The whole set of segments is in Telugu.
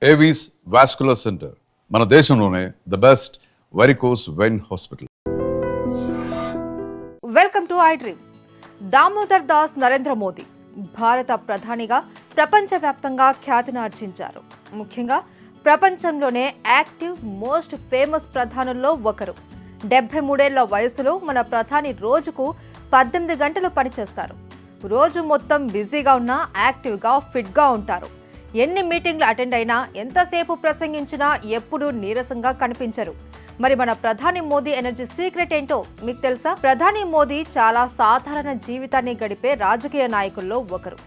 ఏవీస్ వాస్కులర్ సెంటర్ మన దేశంలోనే the best varicose vein hospital. Welcome to I dream. Damodar Das Narendra Modi భారత ప్రధానిగా ప్రపంచవ్యాప్తంగా ఖ్యాతిని ఆర్జించారు. ముఖ్యంగా ప్రపంచంలోనే యాక్టివ్ మోస్ట్ ఫేమస్ ప్రధానుల్లో ఒకరు. 73 ఏళ్ల వయసులో మన ప్రధాని రోజుకు 18 గంటలు పనిచేస్తారు. రోజు మొత్తం బిజీగా ఉన్నా యాక్టివ్గా ఫిట్గా ఉంటారు. ఎన్ని మీటింగ్లు అటెండ్ అయినా, ఎంతసేపు ప్రసంగించినా ఎప్పుడూ నీరసంగా కనిపించరు. మరి మన ప్రధాని మోదీ ఎనర్జీ సీక్రెట్ ఏంటో మీకు తెలుసా? ప్రధాని మోదీ చాలా సాధారణ జీవితాన్ని గడిపే రాజకీయ నాయకుల్లో ఒకరు.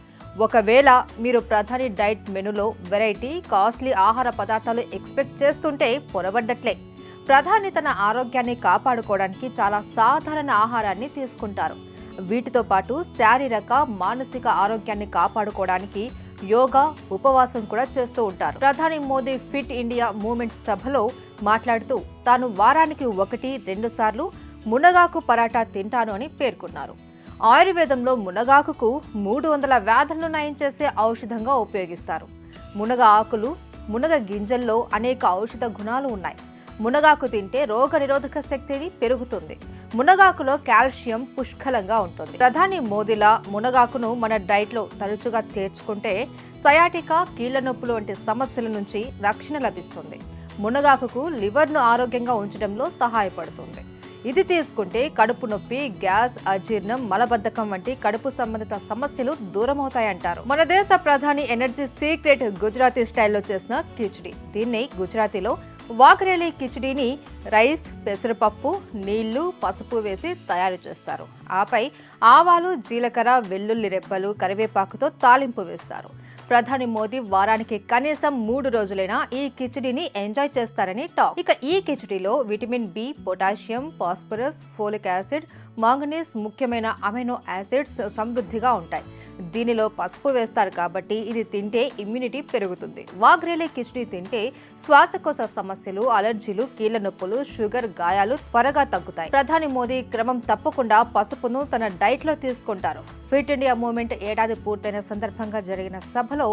ఒకవేళ మీరు ప్రధాని డైట్ మెనూలో వెరైటీ, కాస్ట్లీ ఆహార పదార్థాలు ఎక్స్పెక్ట్ చేస్తుంటే పొరబడ్డట్లే. ప్రధాని తన ఆరోగ్యాన్ని కాపాడుకోవడానికి చాలా సాధారణ ఆహారాన్ని తీసుకుంటారు. వీటితో పాటు శారీరక, మానసిక ఆరోగ్యాన్ని కాపాడుకోవడానికి యోగా, ఉపవాసం కూడా చేస్తూ ఉంటారు. ప్రధాని మోదీ ఫిట్ ఇండియా మూవ్మెంట్ సభలో మాట్లాడుతూ తాను వారానికి 1-2 సార్లు మునగాకు పరాటా తింటాను అని పేర్కొన్నారు. ఆయుర్వేదంలో మునగాకుకు 300 వ్యాధులను నయం చేసే ఔషధంగా ఉపయోగిస్తారు. మునగ ఆకులు, మునగ గింజల్లో అనేక ఔషధ గుణాలు ఉన్నాయి. మునగాకు తింటే రోగ నిరోధక శక్తిని పెరుగుతుంది. మునగాకులో కాల్షియం పుష్కలంగా ఉంటుంది. ప్రధాని మోదీలా మునగాకును మన డైట్లో తరచుగా చేర్చుకుంటే సయాటికా, కీళ్ల నొప్పులు వంటి సమస్యల నుంచి రక్షణ లభిస్తుంది. మునగాకుకు లివర్ను ఆరోగ్యంగా ఉంచడంలో సహాయపడుతుంది. ఇది తీసుకుంటే కడుపు నొప్పి, గ్యాస్, అజీర్ణం, మలబద్ధకం వంటి కడుపు సంబంధిత సమస్యలు దూరమవుతాయంటారు. మన దేశ ప్రధాని ఎనర్జీ సీక్రెట్ గుజరాతీ స్టైల్లో చేసిన కిచిడి. దీన్ని గుజరాతీలో వాకరేలి కిచిడీని రైస్, పెసరపప్పు, నీళ్లు, పసుపు వేసి తయారు చేస్తారు. ఆపై ఆవాలు, జీలకర్ర, వెల్లుల్లి రెబ్బలు, కరివేపాకుతో తాలింపు వేస్తారు. ప్రధాని మోదీ వారానికి కనీసం 3 రోజులైనా ఈ కిచిడీని ఎంజాయ్ చేస్తారని టాక్. ఇక ఈ కిచిడీలో vitamin B, potassium, phosphorus, folic acid, manganese, ముఖ్యమైన అమైనో యాసిడ్స్ సమృద్ధిగా ఉంటాయి. దీనిలో పసుపు వేస్తారు కాబట్టి ఇది తింటే ఇమ్యూనిటీ పెరుగుతుంది. వాగ్రేలే కిచిడీ తింటే శ్వాసకోశ సమస్యలు, అలర్జీలు, కీళ్ల నొప్పులు, షుగర్, గాయాలు త్వరగా తగ్గుతాయి. ప్రధాని మోదీ క్రమం తప్పకుండా పసుపును తన డైట్ లో తీసుకుంటారు. ఫిట్ ఇండియా మూవ్మెంట్ ఏడాది పూర్తయిన సందర్భంగా జరిగిన సభలో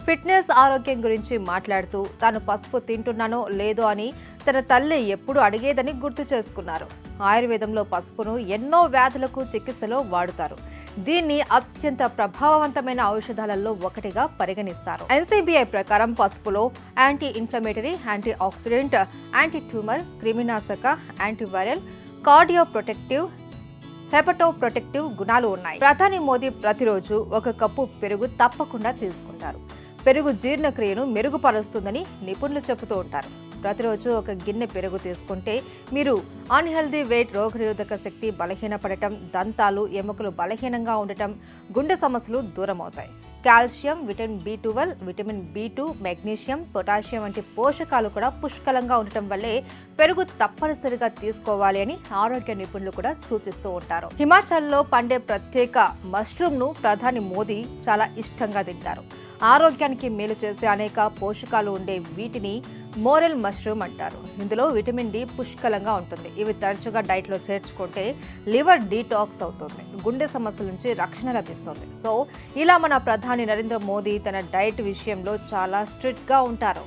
ఫిట్నెస్, ఆరోగ్యం గురించి మాట్లాడుతూ తాను పసుపు తింటున్నానో లేదో అని తన తల్లి ఎప్పుడు అడిగేదని గుర్తు చేసుకున్నారు. ఆయుర్వేదంలో పసుపును ఎన్నో వ్యాధులకు చికిత్సలో వాడుతారు. దీన్ని అత్యంత ప్రభావవంతమైన ఔషధాలలో ఒకటిగా పరిగణిస్తారు. ఎన్సీబీఐ ప్రకారం పసుపులో anti inflammatory, anti oxidant, anti tumour, క్రిమినాశక, antiviral, cardio protective, hepato protective గుణాలు ఉన్నాయి. ప్రధాని మోదీ ప్రతిరోజు 1 కప్పు పెరుగు తప్పకుండా తీసుకుంటారు. పెరుగు జీర్ణక్రియను మెరుగుపరుస్తుందని నిపుణులు చెబుతూ ఉంటారు. ప్రతిరోజు 1 గిన్నె పెరుగు తీసుకుంటే మీరు అన్హెల్దీ వెయిట్, రోగనిరోధక శక్తి బలహీనపడటం, దంతాలు, ఎముకలు బలహీనంగా ఉండటం, గుండె సమస్యలు దూరం అవుతాయి. Calcium, vitamin B12, vitamin B2, magnesium, potassium వంటి పోషకాలు కూడా పుష్కలంగా ఉండటం వల్లే పెరుగు తప్పనిసరిగా తీసుకోవాలి అని ఆరోగ్య నిపుణులు కూడా సూచిస్తూ ఉంటారు. హిమాచల్లో పండే ప్రత్యేక మష్రూమ్ను ప్రధాని మోదీ చాలా ఇష్టంగా తింటారు. ఆరోగ్యానికి మేలు చేసే అనేక పోషకాలు ఉండే వీటిని మోరెల్ మష్రూమ్ అంటారు. ఇందులో విటమిన్ డి పుష్కలంగా ఉంటుంది. ఇవి తరచుగా డైట్లో చేర్చుకుంటే లివర్ డీటాక్స్ అవుతుంది, గుండె సమస్యల నుంచి రక్షణ లభిస్తుంది. సో ఇలా మన ప్రధాని నరేంద్ర మోదీ తన డైట్ విషయంలో చాలా స్ట్రిక్ట్గా ఉంటారు.